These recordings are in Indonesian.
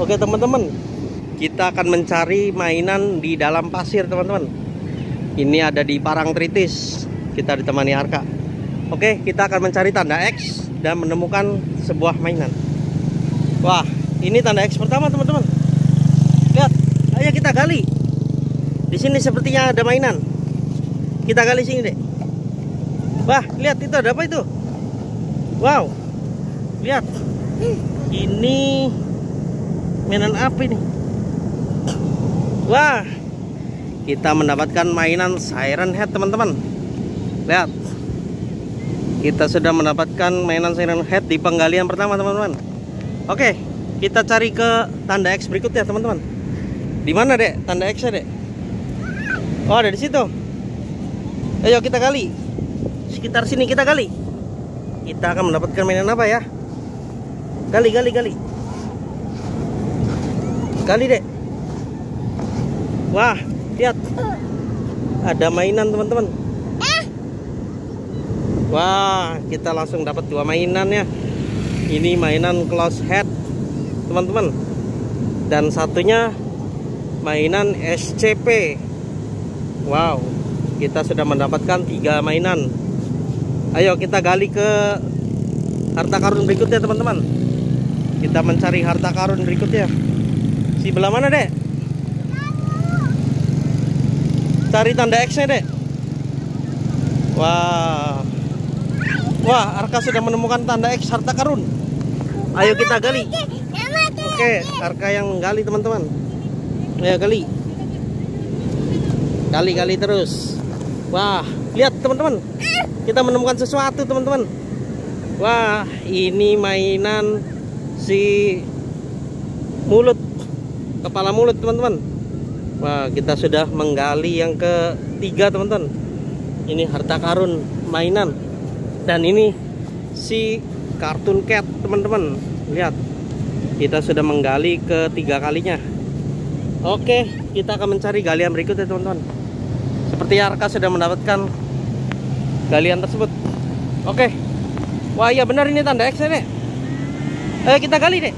Oke teman-teman, kita akan mencari mainan di dalam pasir teman-teman. Ini ada di Parangtritis. Kita ditemani Arka. Oke, kita akan mencari tanda X dan menemukan sebuah mainan. Wah, ini tanda X pertama teman-teman. Lihat, ayo kita gali. Di sini sepertinya ada mainan. Kita gali sini deh. Wah, lihat itu ada apa itu? Wow, lihat. Ini mainan apa ini? Wah, kita mendapatkan mainan Siren Head teman-teman. Lihat, kita sudah mendapatkan mainan Siren Head di penggalian pertama teman-teman. Oke, kita cari ke tanda X berikutnya teman-teman. Di mana dek tanda X-nya dek? Oh, ada di situ. Ayo kita gali. Sekitar sini kita gali. Kita akan mendapatkan mainan apa ya? Gali. Gali dek. Wah, lihat. Ada mainan teman-teman. Wah, kita langsung dapat dua mainan ya. Ini mainan close head teman-teman. Dan satunya mainan SCP. Wow, kita sudah mendapatkan 3 mainan. Ayo kita gali ke harta karun berikutnya teman-teman. Kita mencari harta karun berikutnya. Si belah mana dek? Cari tanda X-nya dek. Wah, Arka sudah menemukan tanda X harta karun. Ayo kita gali. Oke, Arka yang menggali teman-teman. Ayo gali. Gali terus. Wah, lihat teman-teman. Kita menemukan sesuatu teman-teman. Wah, ini mainan si mulut, kepala mulut teman-teman. Wah, kita sudah menggali yang ketiga teman-teman. Ini harta karun mainan. Dan ini si kartun cat teman-teman. Lihat, kita sudah menggali ketiga kalinya. Oke, kita akan mencari galian berikutnya teman-teman. Seperti Arka sudah mendapatkan galian tersebut. Oke. Wah iya benar ini tanda X dek. Ayo kita gali deh.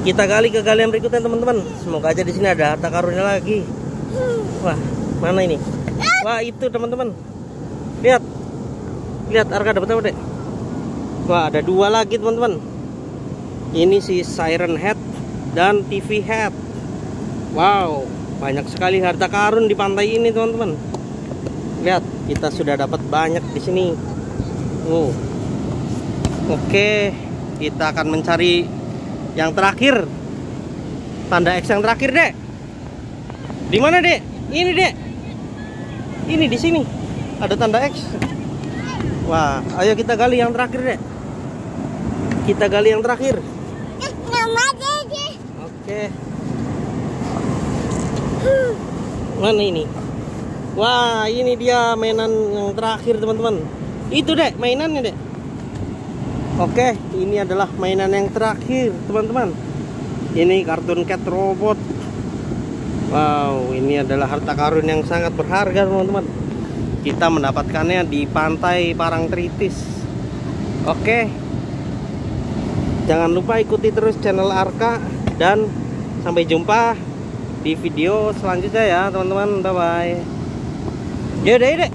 Kita gali ke galian berikutnya teman-teman. Semoga aja di sini ada harta karunnya lagi. Wah, mana ini? Wah, itu teman-teman. Lihat Arka dapat apa dek? Wah, ada 2 lagi teman-teman. Ini si Siren Head dan TV Head. Wow, banyak sekali harta karun di pantai ini teman-teman. Lihat, kita sudah dapat banyak di sini. Oke, kita akan mencari yang terakhir. Tanda X yang terakhir, dek. Di mana, dek? Ini, dek. Ini di sini. Ada tanda X. Wah, ayo kita gali yang terakhir, dek. Kita gali yang terakhir. Oke. Mana ini? Wah, ini dia mainan yang terakhir teman-teman. Itu dek mainannya dek. Oke, ini adalah mainan yang terakhir teman-teman. Ini kartun cat robot. Wow, ini adalah harta karun yang sangat berharga teman-teman. Kita mendapatkannya di pantai Parangtritis. Oke, jangan lupa ikuti terus channel Arka. Dan sampai jumpa di video selanjutnya ya teman-teman. Bye bye. Yaudah dek.